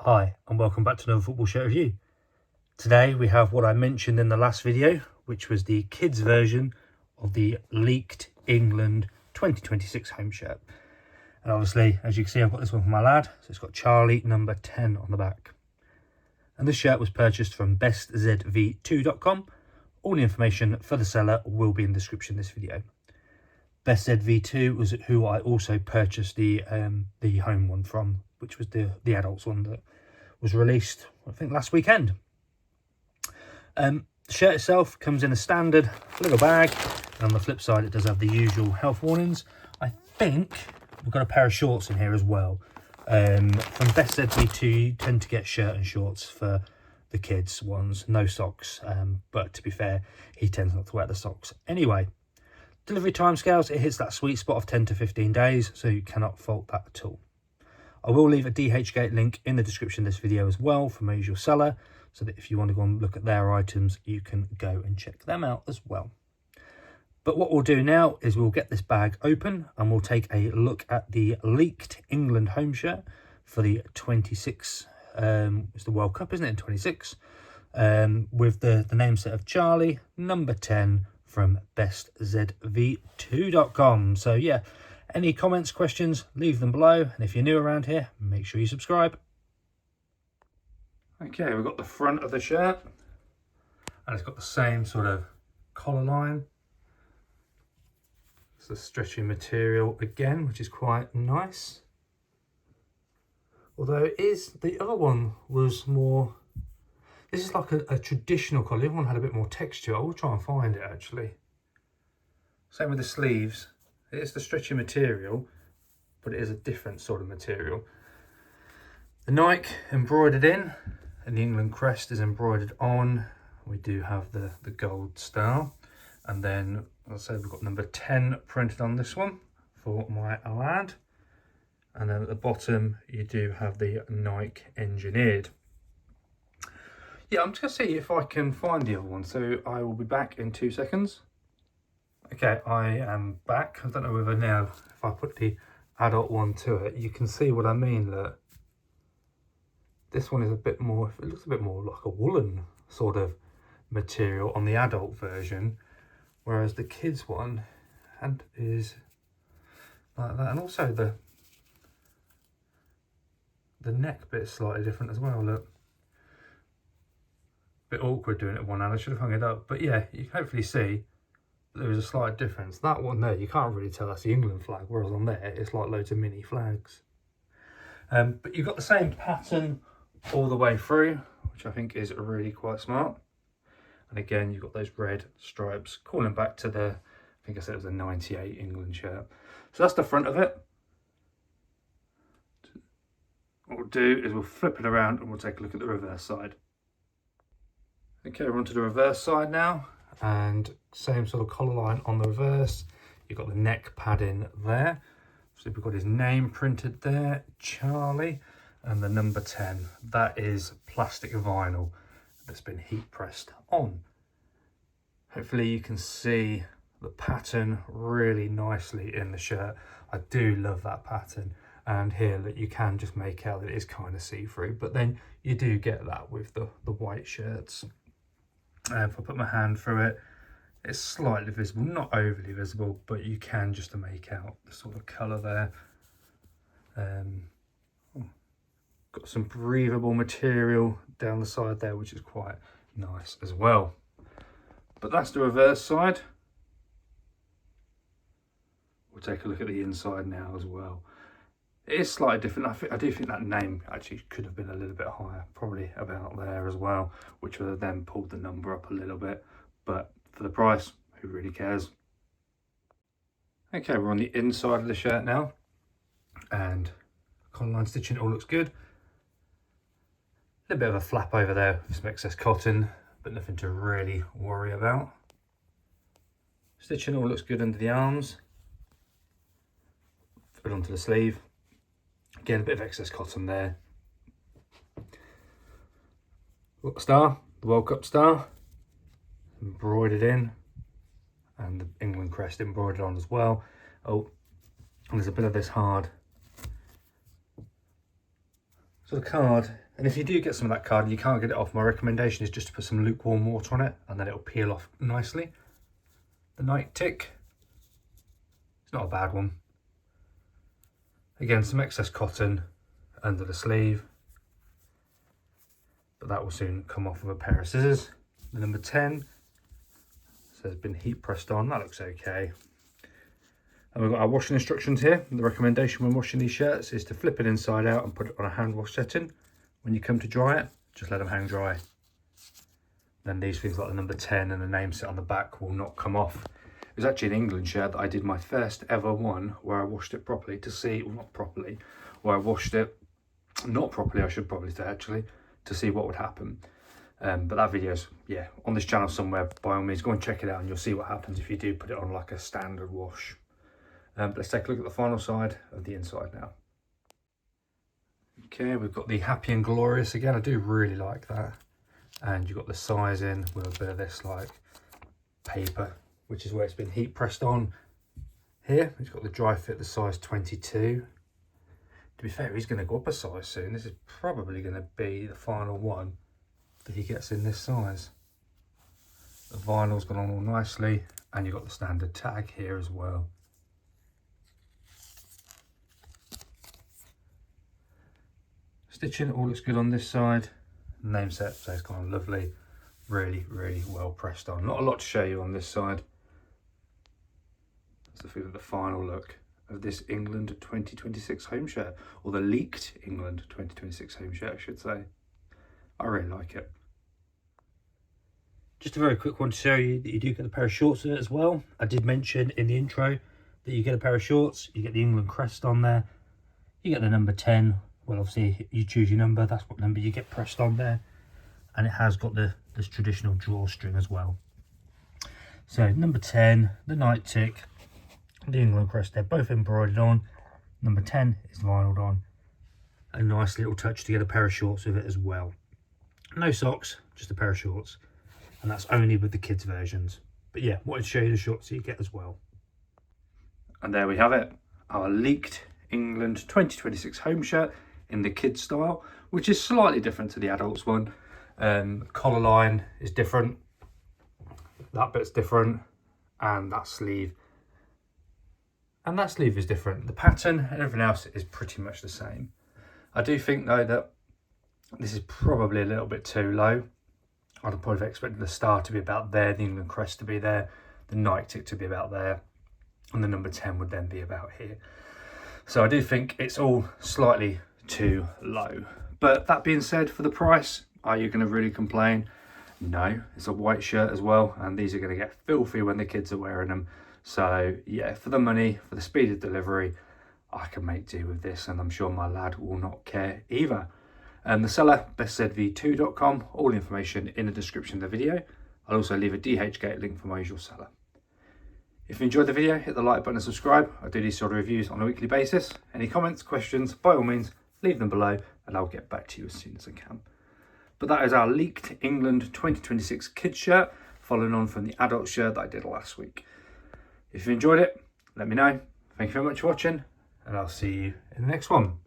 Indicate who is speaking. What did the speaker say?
Speaker 1: Hi and welcome back to another football shirt review. Today we have what I mentioned in the last video, which was the kids version of the leaked England 2026 home shirt. And obviously, as you can see, I've got this one for my lad, so it's got Charlie number 10 on the back. And this shirt was purchased from bestzv2.com. All the information for the seller will be in the description of this video. BestZV2 was who I also purchased the home one from, which was the adults one that was released, I think, last weekend. The shirt itself comes in a standard little bag, and on the flip side it does have the usual health warnings. I think we've got a pair of shorts in here as well. From BestZV2 you tend to get shirt and shorts for the kids ones, no socks, but to be fair, he tends not to wear the socks anyway. Delivery timescales, it hits that sweet spot of 10 to 15 days, so you cannot fault that at all. I will leave a DHGate link in the description of this video as well for my usual seller, so that if you want to go and look at their items, you can go and check them out as well. But what we'll do now is we'll get this bag open and we'll take a look at the leaked England home shirt for the 26, it's the World Cup, isn't it, in 26, with the name set of Charlie, number 10, from bestzv2.com. So yeah, any comments, questions, leave them below, and if you're new around here, make sure you subscribe. Okay, we've got the front of the shirt, and it's got the same sort of collar line. It's a stretchy material again, which is quite nice. Although the other one was more, this is like a traditional collar. The other one had a bit more texture. I will try and find it actually. Same with the sleeves. It is the stretchy material, but it is a different sort of material. The Nike embroidered in, and the England crest is embroidered on. We do have the gold star, and then I'll say we've got number 10 printed on this one for my lad. And then at the bottom you do have the Nike engineered. Yeah, I'm just going to see if I can find the other one, so I will be back in 2 seconds. Okay, I am back. I don't know whether now, if I put the adult one to it, you can see what I mean. Look, this one is a bit more, it looks a bit more like a woolen sort of material on the adult version, whereas the kids one is like that. And also the neck bit is slightly different as well. Look. Bit awkward doing it with one hand. I should have hung it up, but yeah, you can hopefully see there is a slight difference. That one there, you can't really tell that's the England flag, whereas on there it's like loads of mini flags. But you've got the same pattern all the way through, which I think is really quite smart. And again, you've got those red stripes calling back to the, I think I said it was a 98 England shirt. So that's the front of it. What we'll do is we'll flip it around and we'll take a look at the reverse side. Okay, we're onto the reverse side now, and same sort of collar line on the reverse. You've got the neck padding there. So we've got his name printed there, Charlie, and the number 10. That is plastic vinyl that's been heat pressed on. Hopefully you can see the pattern really nicely in the shirt. I do love that pattern. And here that you can just make out that it is kind of see-through, but then you do get that with the white shirts. And if I put my hand through it, it's slightly visible, not overly visible, but you can just to make out the sort of colour there. Got some breathable material down the side there, which is quite nice as well. But that's the reverse side. We'll take a look at the inside now as well. It is slightly different. I do think that name actually could have been a little bit higher, probably about there as well, which would have then pulled the number up a little bit. But for the price, who really cares? Okay, we're on the inside of the shirt now, and collar line stitching all looks good. A little bit of a flap over there with some excess cotton, but nothing to really worry about. Stitching all looks good under the arms. Put it onto the sleeve. Again, a bit of excess cotton there. Got the star, the World Cup star, embroidered in, and the England crest embroidered on as well. Oh, and there's a bit of this hard So the card, and if you do get some of that card and you can't get it off, my recommendation is just to put some lukewarm water on it and then it'll peel off nicely. The night tick, it's not a bad one. Again, some excess cotton under the sleeve, but that will soon come off with a pair of scissors. The number 10 says been heat pressed on, that looks okay. And we've got our washing instructions here. The recommendation when washing these shirts is to flip it inside out and put it on a hand wash setting. When you come to dry it, just let them hang dry. Then these things like the number 10 and the name set on the back will not come off. It was actually an England shirt that I did my first ever one where I washed it properly to see, well not properly, where I washed it, not properly I should probably say actually, to see what would happen. But that video's, yeah, on this channel somewhere. By all means, go and check it out and you'll see what happens if you do put it on like a standard wash. But let's take a look at the final side of the inside now. Okay, we've got the Happy and Glorious again. I do really like that. And you've got the sizing with a bit of this like paper, which is where it's been heat pressed on. Here, it's got the dry fit, the size 22. To be fair, he's going to go up a size soon. This is probably going to be the final one that he gets in this size. The vinyl's gone on all nicely, and you've got the standard tag here as well. Stitching all looks good on this side. Name set says kind of lovely, really well pressed on. Not a lot to show you on this side. That's the feel of the final look of this England 2026 home shirt, or the leaked England 2026 home shirt I should say. I really like it. Just a very quick one to show you that you do get a pair of shorts with it as well. I did mention in the intro that you get a pair of shorts, you get the England crest on there, you get the number 10. Well, obviously you choose your number, that's what number you get pressed on there. And it has got this traditional drawstring as well. So number 10, the night tick, the England crest, they're both embroidered on. Number 10 is vinyled on. A nice little touch to get a pair of shorts with it as well. No socks, just a pair of shorts. And that's only with the kids versions. But yeah, wanted to show you the shorts that you get as well. And there we have it, our leaked England 2026 home shirt in the kids style, which is slightly different to the adults one. Collar line is different, that bit's different, and that sleeve is different. The pattern and everything else is pretty much the same. I do think though that this is probably a little bit too low. I'd probably have expected the star to be about there, the England crest to be there, the night tick to be about there, and the number 10 would then be about here. So I do think it's all slightly too low. But that being said, for the price, are you going to really complain? No, it's a white shirt as well, and these are going to get filthy when the kids are wearing them. So yeah, for the money, for the speed of delivery, I can make do with this, and I'm sure my lad will not care either. The seller, bestzv2.com, all information in the description of the video. I'll also leave a DHGate link for my usual seller. If you enjoyed the video, hit the like button and subscribe. I do these sort of reviews on a weekly basis. Any comments, questions, by all means, leave them below and I'll get back to you as soon as I can. But that is our leaked England 2026 kids shirt, following on from the adult shirt that I did last week. If you enjoyed it, let me know. Thank you very much for watching, and I'll see you in the next one.